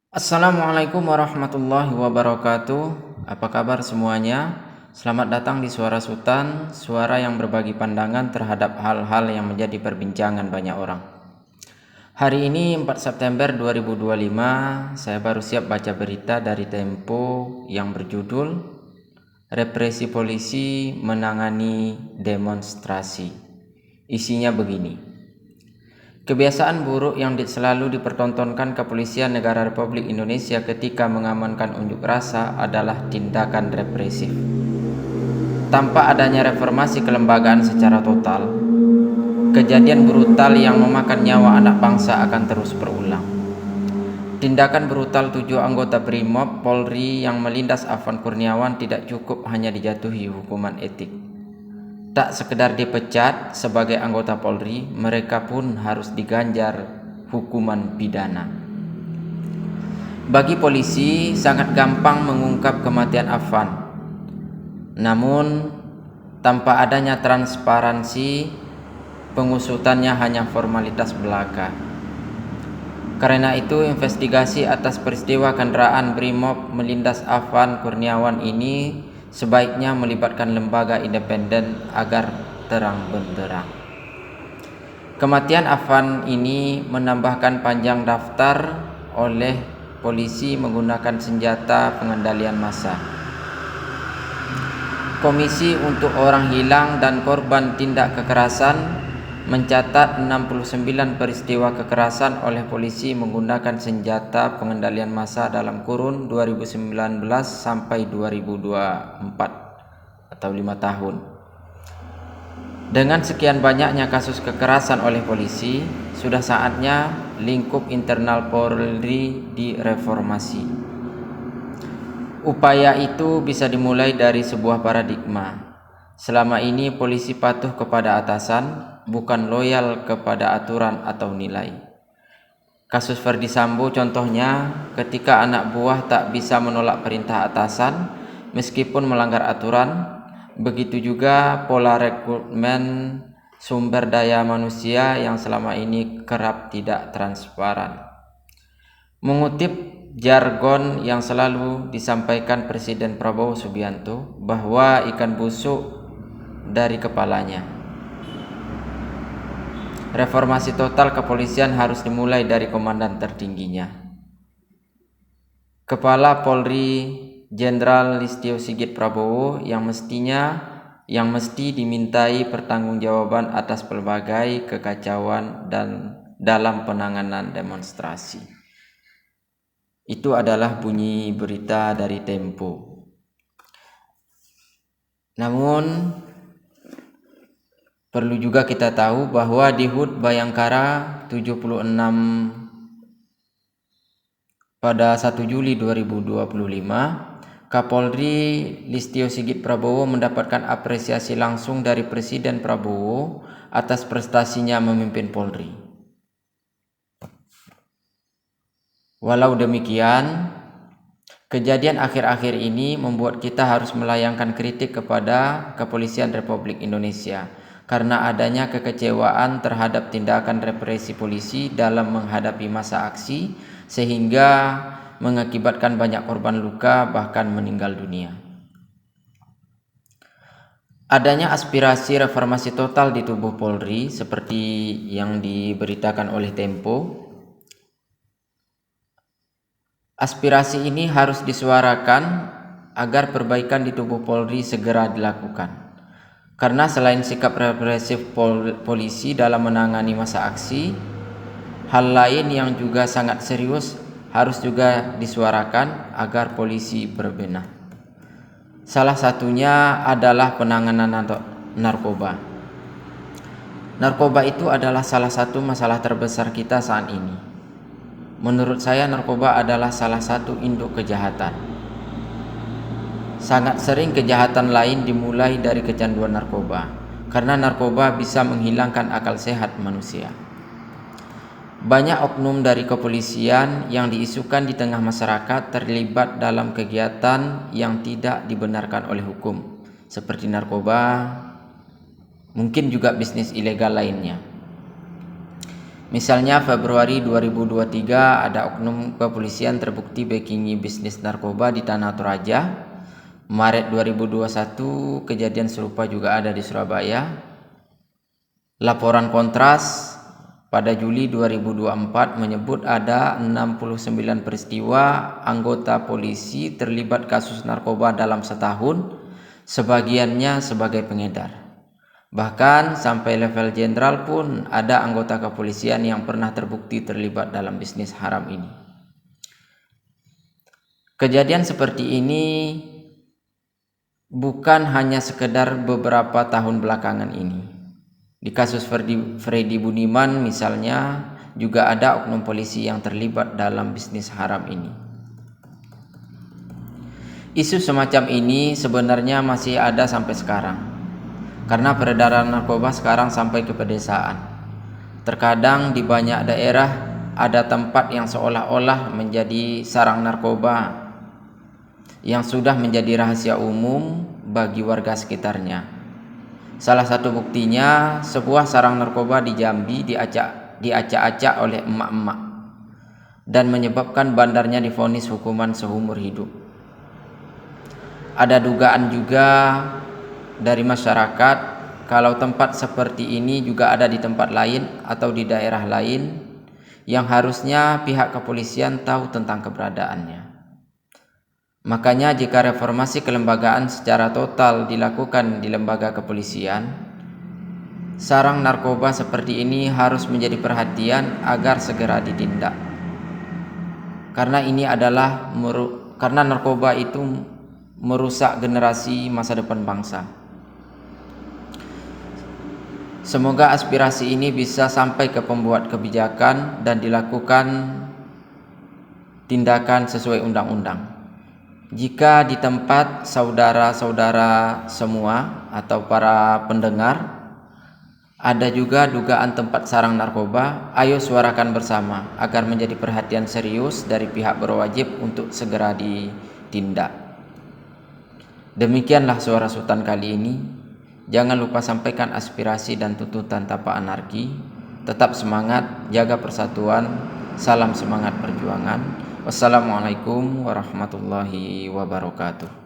Assalamualaikum warahmatullahi wabarakatuh. Apa kabar semuanya? Selamat datang di Suara Sultan, suara yang berbagi pandangan terhadap hal-hal yang menjadi perbincangan banyak orang. Hari ini 4 September 2025, saya baru siap baca berita dari Tempo yang berjudul Represi Polisi Menangani Demonstrasi. Isinya begini. Kebiasaan buruk yang selalu dipertontonkan kepolisian negara Republik Indonesia ketika mengamankan unjuk rasa adalah tindakan represif. Tanpa adanya reformasi kelembagaan secara total, kejadian brutal yang memakan nyawa anak bangsa akan terus berulang. Tindakan brutal 7 anggota Brimob Polri yang melindas Afwan Kurniawan tidak cukup hanya dijatuhi hukuman etik. Tak sekedar dipecat sebagai anggota Polri, mereka pun harus diganjar hukuman pidana. Bagi polisi sangat gampang mengungkap kematian Afwan. Namun tanpa adanya transparansi, pengusutannya hanya formalitas belaka. Karena itu investigasi atas peristiwa kendaraan Brimob melindas Afwan Kurniawan ini sebaiknya melibatkan lembaga independen agar terang benderang. Kematian Afwan ini menambahkan panjang daftar oleh polisi menggunakan senjata pengendalian massa. Komisi untuk Orang Hilang dan Korban Tindak Kekerasan mencatat 69 peristiwa kekerasan oleh polisi menggunakan senjata pengendalian massa dalam kurun 2019 sampai 2024 atau 5 tahun. Dengan sekian banyaknya kasus kekerasan oleh polisi, sudah saatnya lingkup internal Polri direformasi. Upaya itu bisa dimulai dari sebuah paradigma. Selama ini polisi patuh kepada atasan, bukan loyal kepada aturan atau nilai. Kasus Ferdi Sambo contohnya, ketika anak buah tak bisa menolak perintah atasan meskipun melanggar aturan. Begitu juga pola rekrutmen sumber daya manusia yang selama ini kerap tidak transparan. Mengutip jargon yang selalu disampaikan Presiden Prabowo Subianto bahwa ikan busuk dari kepalanya. Reformasi total kepolisian harus dimulai dari komandan tertingginya. Kepala Polri Jenderal Listio Sigit Prabowo yang mesti dimintai pertanggungjawaban atas pelbagai kekacauan dan dalam penanganan demonstrasi. Itu adalah bunyi berita dari Tempo. Namun perlu juga kita tahu bahwa di HUT Bayangkara 76 pada 1 Juli 2025, Kapolri Listio Sigit Prabowo mendapatkan apresiasi langsung dari Presiden Prabowo atas prestasinya memimpin Polri. Walau demikian, kejadian akhir-akhir ini membuat kita harus melayangkan kritik kepada Kepolisian Republik Indonesia karena adanya kekecewaan terhadap tindakan represi polisi dalam menghadapi masa aksi sehingga mengakibatkan banyak korban luka bahkan meninggal dunia. Adanya aspirasi reformasi total di tubuh Polri seperti yang diberitakan oleh Tempo. Aspirasi ini harus disuarakan agar perbaikan di tubuh Polri segera dilakukan. Karena selain sikap represif polisi dalam menangani masa aksi, hal lain yang juga sangat serius harus juga disuarakan agar polisi berbenah. Salah satunya adalah penanganan narkoba. Narkoba itu adalah salah satu masalah terbesar kita saat ini. Menurut saya narkoba adalah salah satu induk kejahatan. Sangat sering kejahatan lain dimulai dari kecanduan narkoba, karena narkoba bisa menghilangkan akal sehat manusia. Banyak oknum dari kepolisian yang diisukan di tengah masyarakat terlibat dalam kegiatan yang tidak dibenarkan oleh hukum, seperti narkoba, mungkin juga bisnis ilegal lainnya. Misalnya Februari 2023 ada oknum kepolisian terbukti backingi bisnis narkoba di Tanah Toraja. Maret 2021 kejadian serupa juga ada di Surabaya. Laporan Kontras pada Juli 2024 menyebut ada 69 peristiwa anggota polisi terlibat kasus narkoba dalam setahun, sebagiannya sebagai pengedar. Bahkan sampai level jenderal pun ada anggota kepolisian yang pernah terbukti terlibat dalam bisnis haram ini. Kejadian seperti ini bukan hanya sekedar beberapa tahun belakangan ini. Di kasus Freddy Budiman misalnya juga ada oknum polisi yang terlibat dalam bisnis haram ini. Isu semacam ini sebenarnya masih ada sampai sekarang, karena peredaran narkoba sekarang sampai ke pedesaan. Terkadang di banyak daerah ada tempat yang seolah-olah menjadi sarang narkoba yang sudah menjadi rahasia umum bagi warga sekitarnya. Salah satu buktinya, sebuah sarang narkoba di Jambi diacak-acak oleh emak-emak dan menyebabkan bandarnya divonis hukuman seumur hidup. Ada dugaan juga dari masyarakat kalau tempat seperti ini juga ada di tempat lain atau di daerah lain yang harusnya pihak kepolisian tahu tentang keberadaannya. Makanya jika reformasi kelembagaan secara total dilakukan di lembaga kepolisian, sarang narkoba seperti ini harus menjadi perhatian agar segera ditindak. Karena narkoba itu merusak generasi masa depan bangsa. Semoga aspirasi ini bisa sampai ke pembuat kebijakan dan dilakukan tindakan sesuai undang-undang. Jika di tempat saudara-saudara semua atau para pendengar ada juga dugaan tempat sarang narkoba, ayo suarakan bersama agar menjadi perhatian serius dari pihak berwajib untuk segera ditindak. Demikianlah Suara Sultan kali ini. Jangan lupa sampaikan aspirasi dan tuntutan tanpa anarki. Tetap semangat, jaga persatuan. Salam semangat perjuangan. Wassalamualaikum warahmatullahi wabarakatuh.